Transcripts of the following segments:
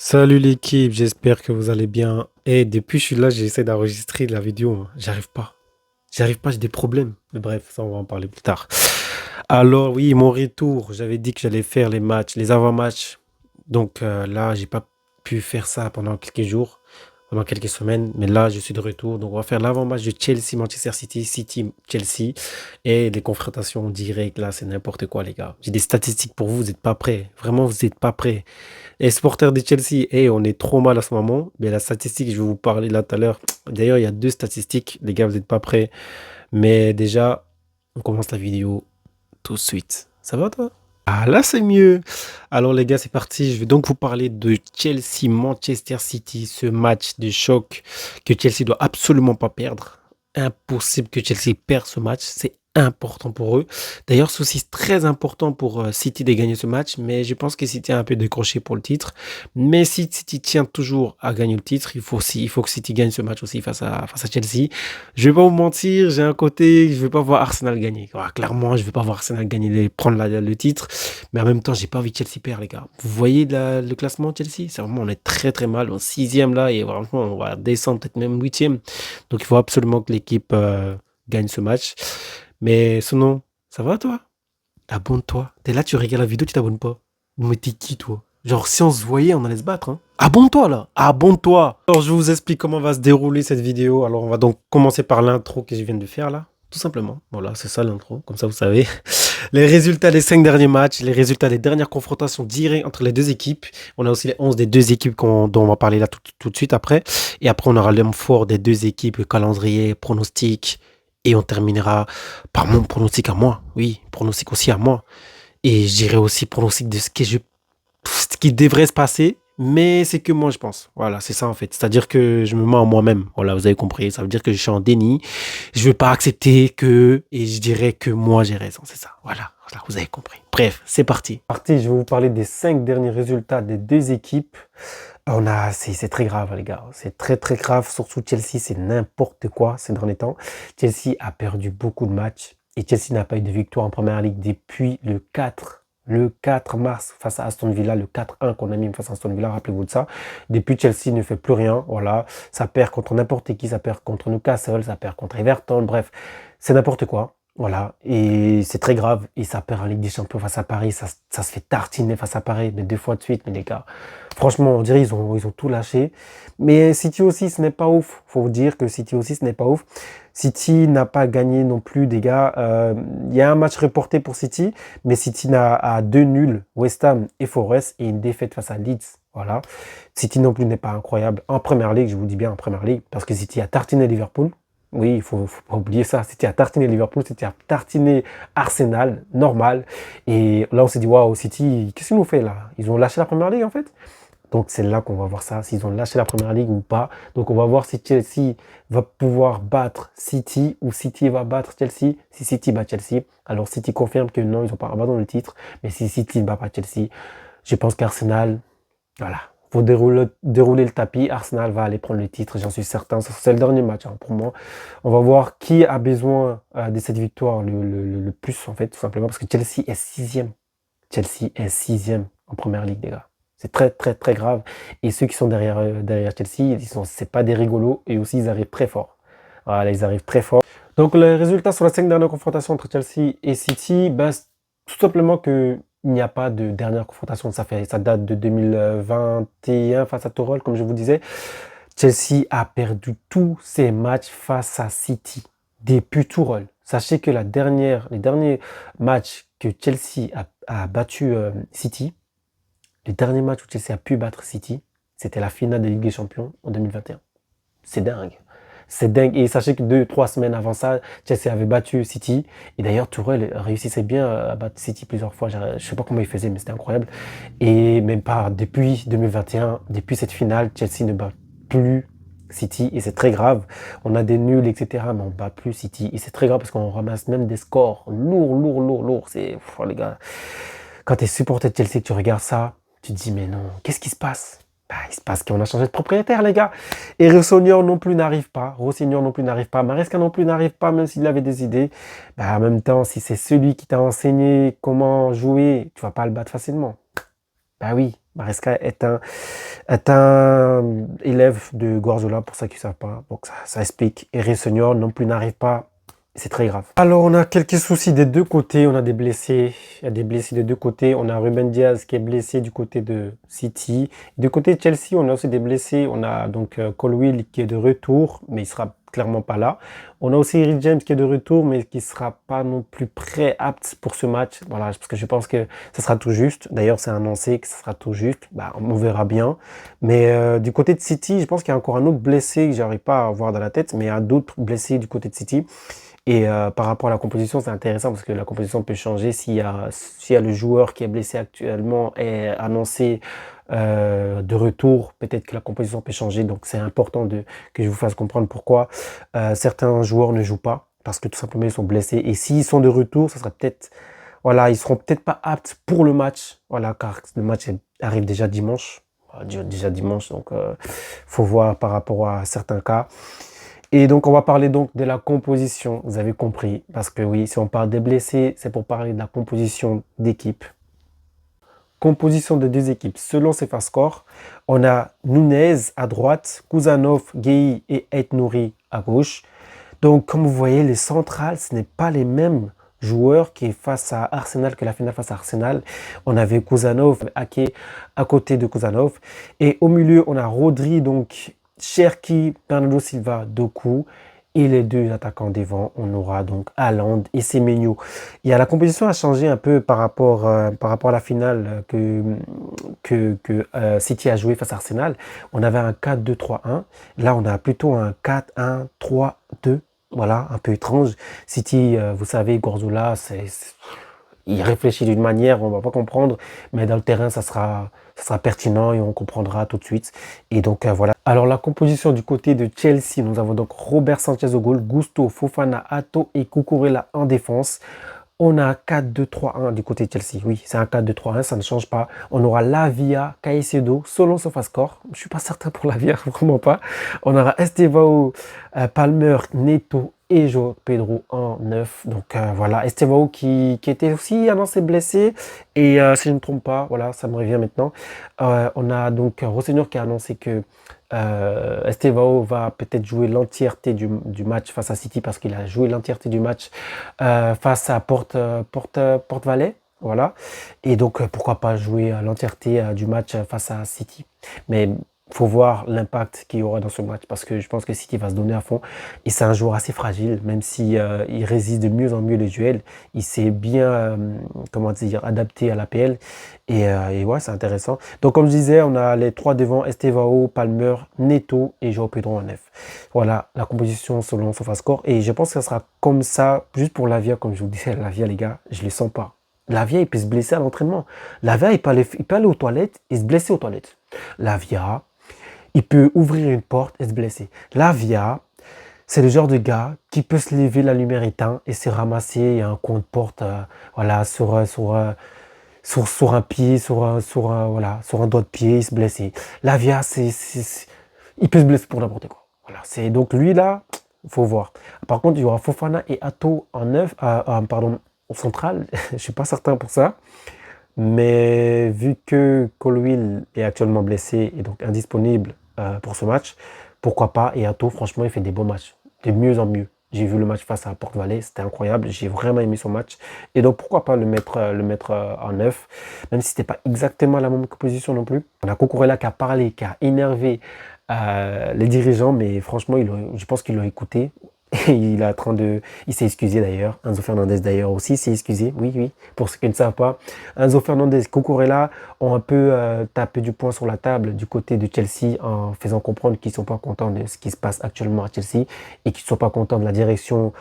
Salut l'équipe, j'espère que vous allez bien. Et depuis que je suis là, j'essaie d'enregistrer la vidéo, hein. J'arrive pas. J'arrive pas, j'ai des problèmes. Mais bref, ça on va en parler plus tard. Alors oui, mon retour, j'avais dit que j'allais faire les matchs, les avant-matchs. Donc là, j'ai pas pu faire ça pendant quelques jours, pendant quelques semaines. Mais là, je suis de retour. Donc on va faire l'avant-match de Chelsea, Manchester City, City, Chelsea. Et des confrontations directes, là, c'est n'importe quoi les gars. J'ai des statistiques pour vous, vous n'êtes pas prêts. Vraiment, vous n'êtes pas prêts. Et supporter de Chelsea, on est trop mal à ce moment. Mais la statistique, je vais vous parler là tout à l'heure. D'ailleurs, il y a deux statistiques. Les gars, vous n'êtes pas prêts. Mais déjà, on commence la vidéo tout de suite. Ça va toi? Ah là, c'est mieux. Alors les gars, c'est parti. Je vais donc vous parler de Chelsea-Manchester City, ce match de choc que Chelsea doit absolument pas perdre. Impossible que Chelsea perde ce match. C'est important pour eux. D'ailleurs, c'est aussi très important pour City de gagner ce match, mais je pense que City a un peu décroché pour le titre. Mais si City tient toujours à gagner le titre, il faut que City gagne ce match aussi face à Chelsea. Je vais pas vous mentir, j'ai un côté, je vais pas voir Arsenal gagner. Voilà, clairement, je vais pas voir Arsenal gagner, prendre le titre. Mais en même temps, j'ai pas envie que Chelsea perd, les gars. Vous voyez le classement de Chelsea? C'est vraiment, on est très très mal, au sixième là, et franchement, on va descendre peut-être même huitième. Donc il faut absolument que l'équipe gagne ce match. Mais sinon, ça va toi? Abonne-toi. T'es là, tu regardes la vidéo, tu t'abonnes pas. Mais t'es qui toi? Genre si on se voyait, on allait se battre, hein. Abonne-toi là, abonne-toi. Alors je vous explique comment va se dérouler cette vidéo. Alors on va donc commencer par l'intro que je viens de faire là. Tout simplement. Voilà, c'est ça l'intro, comme ça vous savez. Les résultats des 5 derniers matchs, les résultats des dernières confrontations directes entre les deux équipes. On a aussi les 11 des deux équipes dont on va parler là tout de suite après. Et après, on aura l'homme fort des deux équipes, le calendrier, pronostic. Et on terminera par mon pronostic à moi. Oui, pronostic aussi à moi. Et je dirais aussi pronostic de ce qui devrait se passer, mais c'est que moi je pense. Voilà, c'est ça en fait. C'est-à-dire que je me mens en moi-même. Voilà, vous avez compris. Ça veut dire que je suis en déni. Je ne veux pas accepter que, et je dirais que moi j'ai raison. C'est ça. Voilà, vous avez compris. Bref, c'est parti. Parti, je vais vous parler des 5 derniers résultats des deux équipes. C'est très grave, les gars. C'est très, très grave. Surtout Chelsea, c'est n'importe quoi ces derniers temps. Chelsea a perdu beaucoup de matchs et Chelsea n'a pas eu de victoire en première ligue depuis le 4 mars face à Aston Villa, le 4-1 qu'on a mis face à Aston Villa, rappelez-vous de ça. Depuis, Chelsea ne fait plus rien. Voilà, ça perd contre n'importe qui, ça perd contre Newcastle, ça perd contre Everton, bref, c'est n'importe quoi. Voilà, et c'est très grave. Et ça perd en Ligue des Champions face à Paris, ça se fait tartiner face à Paris, mais 2 fois de suite, mais les gars. Franchement, on dirait ils ont tout lâché. Mais City aussi, ce n'est pas ouf. Faut vous dire que City aussi, ce n'est pas ouf. City n'a pas gagné non plus, les gars. Il y a un match reporté pour City, mais City a 2 nuls, West Ham et Forest, et une défaite face à Leeds. Voilà. City non plus n'est pas incroyable en Première Ligue, je vous dis bien en Première Ligue, parce que City a tartiné Liverpool. Oui, faut pas oublier ça. City a tartiné Liverpool, City a tartiné Arsenal, normal. Et là, on s'est dit, waouh, City, qu'est-ce qu'ils nous fait là? Ils ont lâché la Première Ligue en fait? Donc c'est là qu'on va voir ça, s'ils ont lâché la Première Ligue ou pas. Donc on va voir si Chelsea va pouvoir battre City ou City va battre Chelsea. Si City bat Chelsea, alors City confirme que non, ils n'ont pas abandonné le titre. Mais si City ne bat pas Chelsea, je pense qu'Arsenal, voilà, faut dérouler le tapis. Arsenal va aller prendre le titre, j'en suis certain. C'est le dernier match hein, pour moi. On va voir qui a besoin de cette victoire le plus en fait, tout simplement parce que Chelsea est sixième. Chelsea est sixième en Première Ligue, les gars. C'est très, très, très grave. Et ceux qui sont derrière Chelsea, c'est pas des rigolos. Et aussi, ils arrivent très fort. Voilà, ils arrivent très fort. Donc, les résultats sur les 5 dernières confrontations entre Chelsea et City, ben, tout simplement qu'il n'y a pas de dernière confrontation. Ça date de 2021 face à Tourelle, comme je vous disais. Chelsea a perdu tous ses matchs face à City depuis Tourelle. Sachez que les derniers matchs que Chelsea a battu City, le dernier match où Chelsea a pu battre City, c'était la finale de Ligue des Champions en 2021. C'est dingue. C'est dingue. Et sachez que 2-3 semaines avant ça, Chelsea avait battu City. Et d'ailleurs, Tourelle réussissait bien à battre City plusieurs fois. Je ne sais pas comment il faisait, mais c'était incroyable. Et même pas depuis 2021, depuis cette finale, Chelsea ne bat plus City. Et c'est très grave. On a des nuls, etc. Mais on ne bat plus City. Et c'est très grave parce qu'on ramasse même des scores lourds, lourds, lourds, lourds. C'est, les gars, quand tu es supporter de Chelsea, que tu regardes ça, tu te dis, mais non, qu'est-ce qui se passe? Bah, il se passe qu'on a changé de propriétaire, les gars. Et Rossignol non plus n'arrive pas. Rossignol non plus n'arrive pas. Maresca non plus n'arrive pas, même s'il avait des idées. Bah, en même temps, si c'est celui qui t'a enseigné comment jouer, tu vas pas le battre facilement. Bah oui, Maresca est un élève de Guardiola, pour ceux qui ne savent pas. Donc ça explique. Et Senior non plus n'arrive pas. C'est très grave. Alors, on a quelques soucis des deux côtés. On a des blessés. Il y a des blessés des deux côtés. On a Ruben Diaz qui est blessé du côté de City. Du côté de Chelsea, on a aussi des blessés. On a donc Colwill qui est de retour, mais il sera clairement pas là. On a aussi Eric James qui est de retour, mais qui sera pas non plus prêt apte pour ce match. Voilà, parce que je pense que ce sera tout juste. D'ailleurs, c'est annoncé que ce sera tout juste. Bah, on verra bien. Mais du côté de City, je pense qu'il y a encore un autre blessé que j'arrive pas à voir dans la tête, mais il y a d'autres blessés du côté de City. Et par rapport à la composition, c'est intéressant parce que la composition peut changer s'il y a le joueur qui est blessé actuellement est annoncé de retour, peut-être que la composition peut changer. Donc c'est important que je vous fasse comprendre pourquoi certains joueurs ne jouent pas, parce que tout simplement ils sont blessés. Et s'ils sont de retour, ça sera peut-être, voilà, ils seront peut-être pas aptes pour le match, voilà, car le match arrive déjà dimanche. Déjà dimanche, donc faut voir par rapport à certains cas. Et donc, on va parler donc de la composition, vous avez compris. Parce que oui, si on parle des blessés, c'est pour parler de la composition d'équipe. Composition de deux équipes. Selon ces scores, on a Nunez à droite, Kuzanov, Gueye et Aït-Nouri à gauche. Donc, comme vous voyez, les centrales, ce n'est pas les mêmes joueurs qui est face à Arsenal que la finale face à Arsenal. On avait Kuzanov, Ake à côté de Kuzanov. Et au milieu, on a Rodri, donc Cherki, Bernardo Silva, Doku. Et les deux attaquants devant, on aura donc Haaland et Semenyo. La composition a changé un peu par rapport à la finale que City a joué face à Arsenal. On avait un 4-2-3-1. Là, on a plutôt un 4-1-3-2. Voilà, un peu étrange. City, vous savez, Guardiola, il réfléchit d'une manière, on ne va pas comprendre, mais dans le terrain, ça sera pertinent et on comprendra tout de suite. Et donc, voilà. Alors, la composition du côté de Chelsea, nous avons donc Robert Sanchez au goal, Gusto, Fofana, Hato et Cucurella en défense. On a un 4-2-3-1 du côté de Chelsea. Oui, c'est un 4-2-3-1, ça ne change pas. On aura Lavia, Caicedo, selon SofaScore. Je ne suis pas certain pour Lavia, vraiment pas. On aura Estevao, Palmer, Neto et João Pedro en 9. Donc voilà, Estevao qui était aussi annoncé blessé. Et si je ne me trompe pas, voilà, ça me revient maintenant. On a donc Rosseigneur qui a annoncé que Estevao va peut-être jouer l'entièreté du match face à City parce qu'il a joué l'entièreté du match face à Porte-Valley. Voilà. Et donc, pourquoi pas jouer l'entièreté du match face à City. Mais il faut voir l'impact qu'il y aura dans ce match parce que je pense que City va se donner à fond. Et c'est un joueur assez fragile, même si il résiste de mieux en mieux les duels. Il s'est bien, comment dire, adapté à l'APL. Et ouais, c'est intéressant. Donc, comme je disais, on a les trois devant, Estevao, Palmer, Neto et João Pedro en 9. Voilà la composition selon SofaScore. Et je pense que ça sera comme ça, juste pour Lavia, comme je vous disais, Lavia, les gars, je ne le sens pas. Lavia, il peut se blesser à l'entraînement. Lavia, il peut aller aux toilettes et se blesser aux toilettes. Lavia, il peut ouvrir une porte et se blesser. Lavia, c'est le genre de gars qui peut se lever la lumière éteinte et se ramasser un coin de porte voilà, sur un pied, voilà, sur un doigt de pied, il se blesser. Lavia, il peut se blesser pour n'importe quoi. Voilà, donc lui là, il faut voir. Par contre, il y aura Fofana et Hato en 9, pardon, au central. Je ne suis pas certain pour ça. Mais vu que Colwill est actuellement blessé et donc indisponible pour ce match, pourquoi pas. Et Hato, franchement, il fait des bons matchs, de mieux en mieux. J'ai vu le match face à Porte-Valley, c'était incroyable. J'ai vraiment aimé son match. Et donc, pourquoi pas le mettre en 9, même si c'était pas exactement la même position non plus. On a Cucurella qui a parlé, qui a énervé les dirigeants, mais franchement, je pense qu'il l'a écouté. Il s'est excusé d'ailleurs. Enzo Fernandez d'ailleurs aussi s'est excusé. Oui, oui. Pour ceux qui ne savent pas, Enzo Fernandez, Cucurella ont un peu tapé du poing sur la table du côté de Chelsea en faisant comprendre qu'ils ne sont pas contents de ce qui se passe actuellement à Chelsea et qu'ils ne sont pas contents de la direction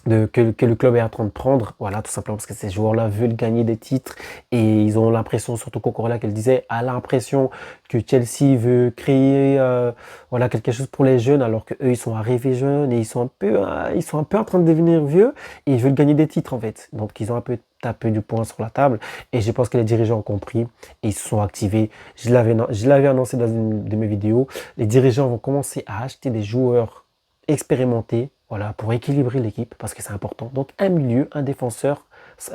que le club est en train de prendre. Voilà, tout simplement parce que ces joueurs-là veulent gagner des titres et ils ont l'impression, surtout Cucurella qu'elle disait, a l'impression que Chelsea veut créer voilà, quelque chose pour les jeunes alors qu'eux ils sont arrivés jeunes et ils sont un peu en train de devenir vieux et ils veulent gagner des titres en fait. Donc ils ont un peu tapé du poing sur la table et je pense que les dirigeants ont compris et ils se sont activés. Je l'avais annoncé dans une de mes vidéos. Les dirigeants vont commencer à acheter des joueurs expérimentés, voilà, pour équilibrer l'équipe, parce que c'est important. Donc un milieu, un défenseur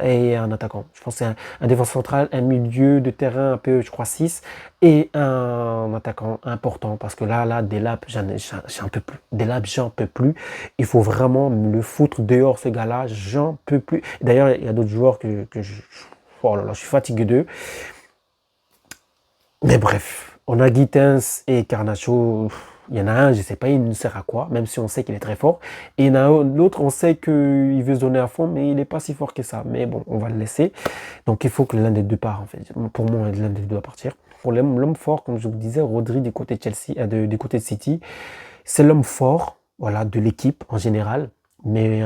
et un attaquant. Je pense que c'est un défenseur central, un milieu de terrain un peu, je crois, 6 et un attaquant important parce que là, Delap, j'en peux plus. Delap, j'en peux plus. Il faut vraiment me le foutre dehors, ce gars-là, j'en peux plus. D'ailleurs, il y a d'autres joueurs que je... Oh là là, je suis fatigué d'eux. Mais bref, on a Gittens et Garnacho. Il y en a un, je ne sais pas, il ne sert à quoi, même si on sait qu'il est très fort. Et il y en a l'autre, on sait qu'il veut se donner à fond, mais il n'est pas si fort que ça. Mais bon, on va le laisser. Donc il faut que l'un des deux part, en fait. Pour moi, l'un des deux doit partir. Pour l'homme fort, comme je vous disais, Rodri du côté de Chelsea, du côté de City, c'est l'homme fort, voilà, de l'équipe en général. Mais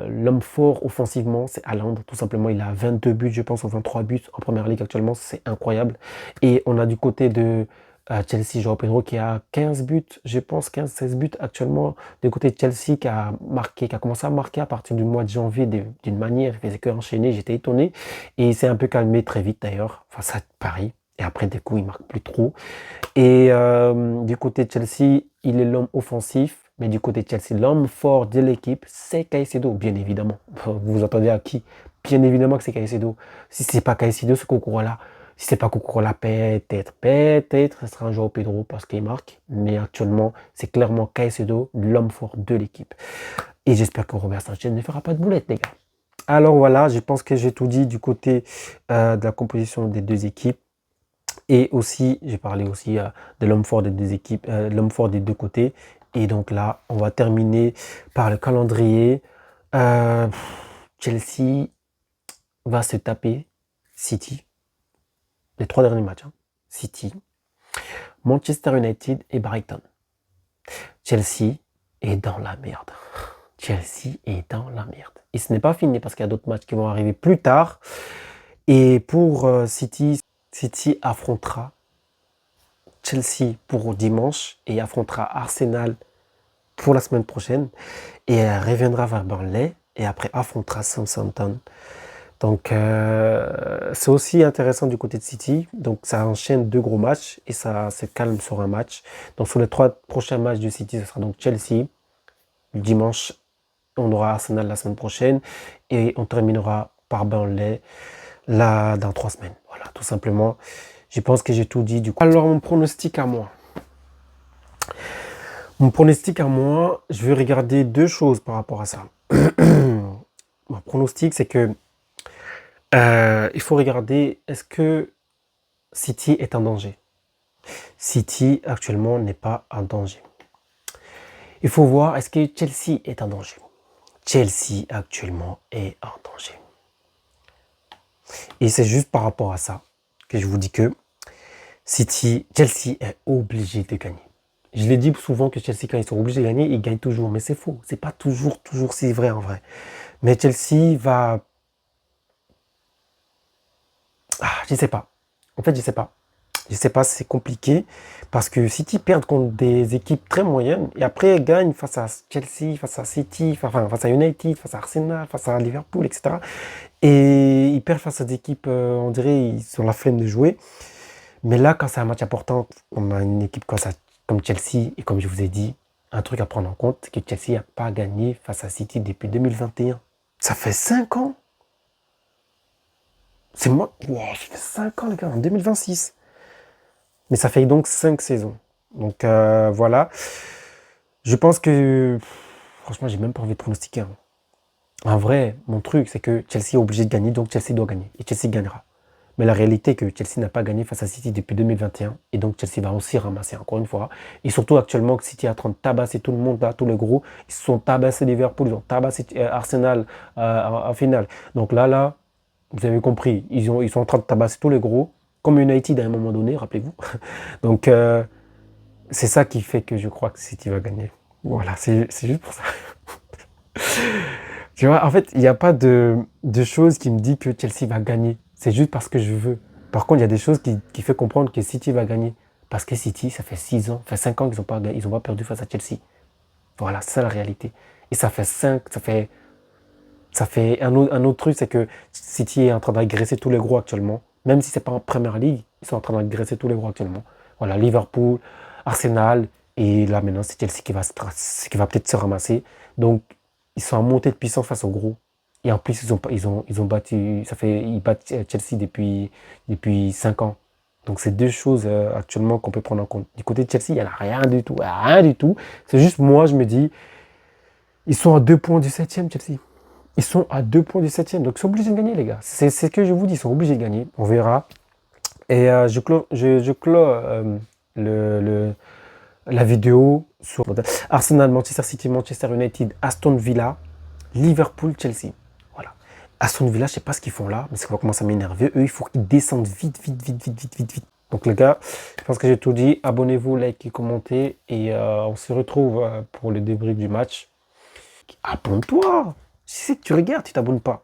l'homme fort offensivement, c'est Haaland. Tout simplement, il a 22 buts, je pense, ou 23 buts en première ligue actuellement. C'est incroyable. Et on a du côté de Chelsea, João Pedro, qui a 15 buts, je pense, 15-16 buts actuellement. Du côté de Chelsea, qui a marqué, qui a commencé à marquer à partir du mois de janvier d'une manière. Il faisait que enchaîner. J'étais étonné. Et il s'est un peu calmé très vite d'ailleurs, face à Paris. Et après, du coup, il marque plus trop. Et du côté de Chelsea, il est l'homme offensif. Mais du côté de Chelsea, l'homme fort de l'équipe, c'est Caicedo, bien évidemment. Vous vous attendez à qui? Bien évidemment que c'est Caicedo. Si c'est pas Caicedo, c'est Cucurella. Si c'est pas Cucurella, peut-être, ce sera un joueur Pedro parce qu'il marque. Mais actuellement, c'est clairement Caicedo, l'homme fort de l'équipe. Et j'espère que Robert Sanchez ne fera pas de boulette, les gars. Alors voilà, je pense que j'ai tout dit du côté de la composition des deux équipes. Et aussi, j'ai parlé aussi de l'homme fort des deux équipes, l'homme fort des deux côtés. Et donc là, on va terminer par le calendrier. Euh, Chelsea va se taper City. Les 3 derniers matchs. Hein. City, Manchester United et Brighton. Chelsea est dans la merde. Chelsea est dans la merde. Et ce n'est pas fini parce qu'il y a d'autres matchs qui vont arriver plus tard. Et pour City, City affrontera Chelsea pour dimanche et affrontera Arsenal pour la semaine prochaine et reviendra vers Burnley et après affrontera Southampton. Donc c'est aussi intéressant du côté de City. Donc ça enchaîne 2 gros matchs et ça se calme sur un match. Donc sur les 3 prochains matchs du City, ce sera donc Chelsea. Dimanche, on aura Arsenal la semaine prochaine et on terminera par Burnley là dans 3 semaines. Voilà, tout simplement. Je pense que j'ai tout dit du coup. Alors mon pronostic à moi. Mon pronostic à moi, je vais regarder 2 choses par rapport à ça. Mon pronostic, c'est que il faut regarder est-ce que City est en danger. City actuellement n'est pas en danger. Il faut voir est-ce que Chelsea est en danger. Chelsea actuellement est en danger. Et c'est juste par rapport à ça que je vous dis que Chelsea est obligé de gagner. Je l'ai dit souvent que Chelsea, quand ils sont obligés de gagner, ils gagnent toujours. Mais c'est faux. C'est pas toujours si vrai en vrai. Mais Chelsea va... je sais pas. En fait, je sais pas. Je sais pas, c'est compliqué. Parce que City perd contre des équipes très moyennes. Et après, ils gagnent face à Chelsea, face à City, face à United, face à Arsenal, face à Liverpool, etc. Et ils perdent face à des équipes, on dirait, ils sont la flemme de jouer. Mais là, quand c'est un match important, on a une équipe comme Chelsea, et comme je vous ai dit, un truc à prendre en compte, c'est que Chelsea n'a pas gagné face à City depuis 2021. Ça fait 5 ans. C'est moi. Wow, ça fait 5 ans, les gars, en 2026. Mais ça fait donc 5 saisons. Donc voilà. Je pense que, franchement, j'ai même pas envie de pronostiquer. Hein. En vrai, mon truc, c'est que Chelsea est obligé de gagner, donc Chelsea doit gagner. Et Chelsea gagnera. Mais la réalité est que Chelsea n'a pas gagné face à City depuis 2021. Et donc Chelsea va aussi ramasser encore une fois. Et surtout actuellement que City est en train de tabasser tout le monde, là, tous les gros. Ils se sont tabassés Liverpool, ils ont tabassé Arsenal en finale. Donc là, vous avez compris. Ils sont en train de tabasser tous les gros. Comme United à un moment donné, rappelez-vous. Donc c'est ça qui fait que je crois que City va gagner. Voilà, c'est juste pour ça. Tu vois, en fait, il n'y a pas de choses qui me disent que Chelsea va gagner. C'est juste parce que je veux. Par contre, il y a des choses qui font comprendre que City va gagner. Parce que City, ça fait 6 ans, ça fait 5 ans qu'ils n'ont pas perdu face à Chelsea. Voilà, c'est ça la réalité. Et ça fait un autre truc, c'est que City est en train d'agresser tous les gros actuellement. Même si c'est pas en Première Ligue, ils sont en train d'agresser tous les gros actuellement. Voilà, Liverpool, Arsenal, et là maintenant c'est Chelsea qui va peut-être se ramasser. Donc, ils sont en montée de puissance face aux gros. Et en plus, ils ont battu, ils battent Chelsea depuis 5 ans. Donc, c'est deux choses actuellement qu'on peut prendre en compte. Du côté de Chelsea, il n'y en a rien du tout. Il y a rien du tout. C'est juste moi, je me dis, ils sont à 2 points du septième, Chelsea. Ils sont à 2 points du septième. Donc, ils sont obligés de gagner, les gars. C'est ce que je vous dis. Ils sont obligés de gagner. On verra. Et je clôt le, le- la vidéo sur Arsenal, Manchester City, Manchester United, Aston Villa, Liverpool, Chelsea. Voilà. Aston Villa, je ne sais pas ce qu'ils font là, mais ça va commencer à m'énerver. Eux, il faut qu'ils descendent vite, vite, vite, vite, vite, vite, vite. Donc les gars, je pense que j'ai tout dit. Abonnez-vous, likez, commentez. Et on se retrouve pour le débrief du match. Abonne-toi. Si c'est que tu regardes, tu t'abonnes pas.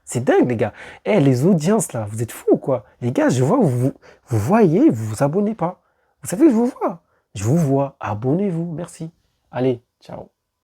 C'est dingue, les gars. Eh, les audiences, là, vous êtes fous ou quoi? Les gars, je vois, vous voyez, vous vous abonnez pas. Vous savez que je vous vois. Je vous vois. Abonnez-vous. Merci. Allez, ciao.